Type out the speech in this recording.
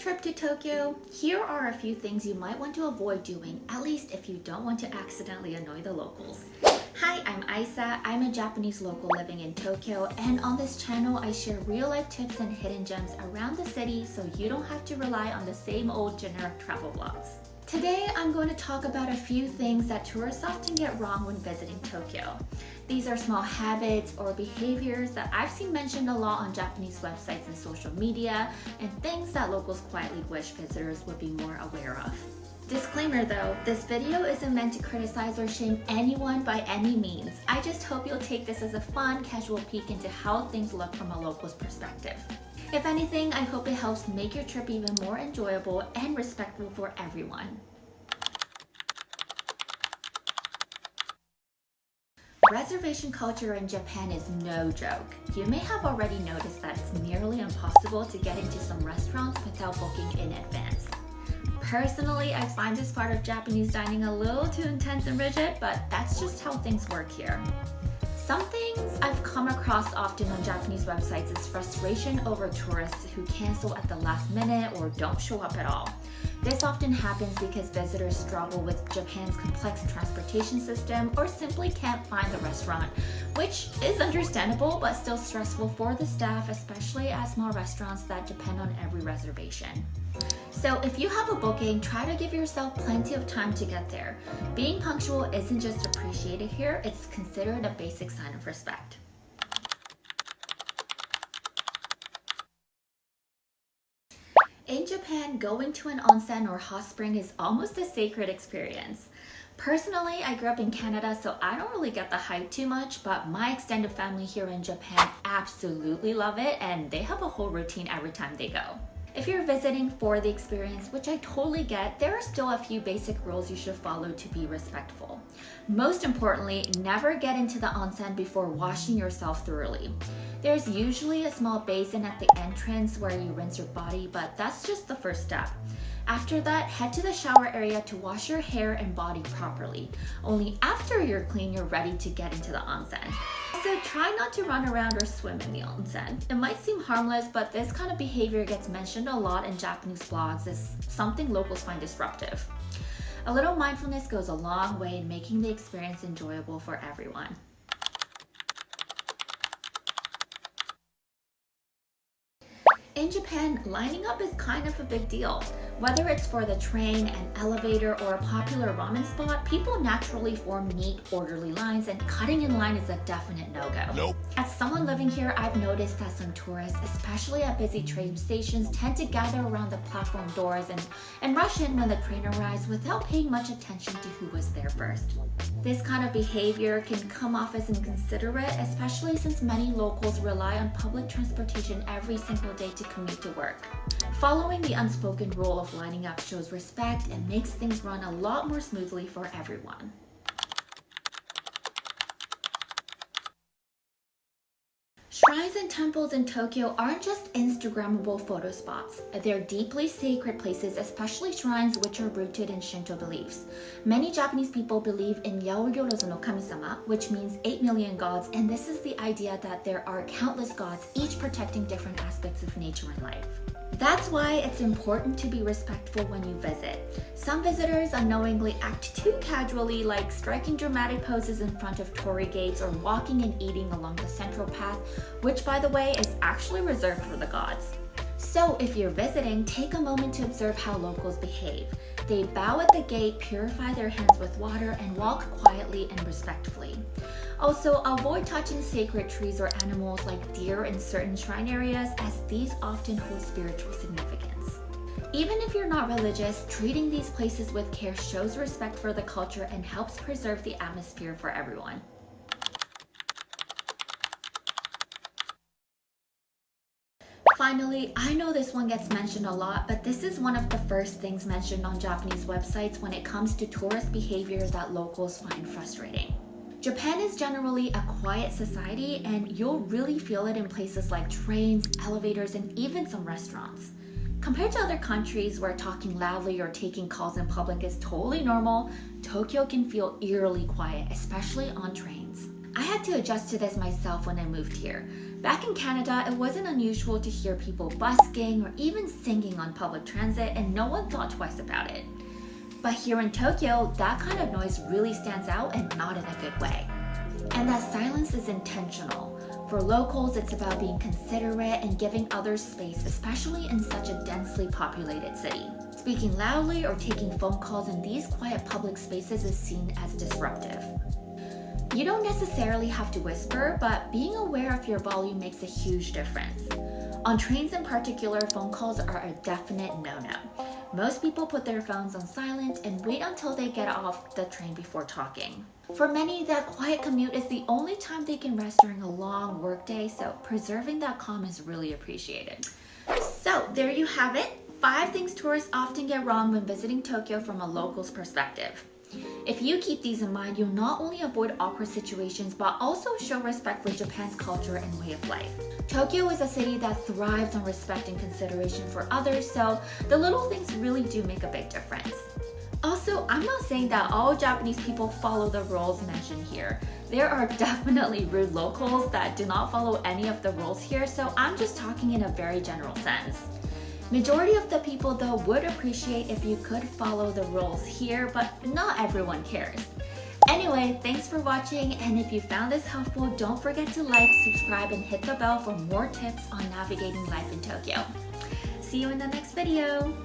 trip to Tokyo, here are a few things you might want to avoid doing, at least if you don't want to accidentally annoy the locals. Hi, I'm Aisa. I'm a Japanese local living in Tokyo, and on this channel I share real-life tips and hidden gems around the city so you don't have to rely on the same old generic travel vlogs. Today I'm going to talk about a few things that tourists often get wrong when visiting Tokyo. These are small habits or behaviors that I've seen mentioned a lot on Japanese websites and social media, and things that locals quietly wish visitors would be more aware of. Disclaimer though, this video isn't meant to criticize or shame anyone by any means. I just hope you'll take this as a fun, casual peek into how things look from a local's perspective. If anything, I hope it helps make your trip even more enjoyable and respectful for everyone. Reservation culture in Japan is no joke. You may have already noticed that it's nearly impossible to get into some restaurants without booking in advance. Personally, I find this part of Japanese dining a little too intense and rigid, but that's just how things work here. Some things I've come across often on Japanese websites is frustration over tourists who cancel at the last minute or don't show up at all. This often happens because visitors struggle with Japan's complex transportation system or simply can't find the restaurant, which is understandable but still stressful for the staff, especially at small restaurants that depend on every reservation. So if you have a booking, try to give yourself plenty of time to get there. Being punctual isn't just appreciated here, it's considered a basic sign of respect. In Japan, going to an onsen or hot spring is almost a sacred experience. Personally, I grew up in Canada, so I don't really get the hype too much, but my extended family here in Japan absolutely love it, and they have a whole routine every time they go. If you're visiting for the experience, which I totally get, there are still a few basic rules you should follow to be respectful. Most importantly, never get into the onsen before washing yourself thoroughly. There's usually a small basin at the entrance where you rinse your body, but that's just the first step. After that, head to the shower area to wash your hair and body properly. Only after you're clean, you're ready to get into the onsen. Also, try not to run around or swim in the onsen. It might seem harmless, but this kind of behavior gets mentioned a lot in Japanese blogs as something locals find disruptive. A little mindfulness goes a long way in making the experience enjoyable for everyone. In Japan, lining up is kind of a big deal. Whether it's for the train, an elevator, or a popular ramen spot, people naturally form neat, orderly lines, and cutting in line is a definite no-go. Nope. As someone living here, I've noticed that some tourists, especially at busy train stations, tend to gather around the platform doors and rush in when the train arrives without paying much attention to who was there first. This kind of behavior can come off as inconsiderate, especially since many locals rely on public transportation every single day to commute to work. Following the unspoken rule of lining up shows respect and makes things run a lot more smoothly for everyone. Shrines and temples in Tokyo aren't just Instagrammable photo spots. They're deeply sacred places, especially shrines which are rooted in Shinto beliefs. Many Japanese people believe in Yaoyorozu no Kami-sama, which means 8 million gods, and this is the idea that there are countless gods, each protecting different aspects of nature and life. That's why it's important to be respectful when you visit. Some visitors unknowingly act too casually, like striking dramatic poses in front of torii gates or walking and eating along the central path, which by the way is actually reserved for the gods. So if you're visiting, take a moment to observe how locals behave. They bow at the gate, purify their hands with water, and walk quietly and respectfully. Also, avoid touching sacred trees or animals like deer in certain shrine areas, as these often hold spiritual significance. Even if you're not religious, treating these places with care shows respect for the culture and helps preserve the atmosphere for everyone. Finally, I know this one gets mentioned a lot, but this is one of the first things mentioned on Japanese websites when it comes to tourist behavior that locals find frustrating. Japan is generally a quiet society, and you'll really feel it in places like trains, elevators, and even some restaurants. Compared to other countries where talking loudly or taking calls in public is totally normal, Tokyo can feel eerily quiet, especially on trains. I had to adjust to this myself when I moved here. Back in Canada, it wasn't unusual to hear people busking or even singing on public transit, and no one thought twice about it. But here in Tokyo, that kind of noise really stands out and not in a good way. And that silence is intentional. For locals, it's about being considerate and giving others space, especially in such a densely populated city. Speaking loudly or taking phone calls in these quiet public spaces is seen as disruptive. You don't necessarily have to whisper, but being aware of your volume makes a huge difference. On trains in particular, phone calls are a definite no-no. Most people put their phones on silent and wait until they get off the train before talking. For many, that quiet commute is the only time they can rest during a long workday, so preserving that calm is really appreciated. So there you have it, 5 things tourists often get wrong when visiting Tokyo from a local's perspective. If you keep these in mind, you'll not only avoid awkward situations, but also show respect for Japan's culture and way of life. Tokyo is a city that thrives on respect and consideration for others, so the little things really do make a big difference. Also, I'm not saying that all Japanese people follow the rules mentioned here. There are definitely rude locals that do not follow any of the rules here, so I'm just talking in a very general sense. Majority of the people though would appreciate if you could follow the rules here, but not everyone cares. Anyway, thanks for watching, and if you found this helpful, don't forget to like, subscribe, and hit the bell for more tips on navigating life in Tokyo. See you in the next video!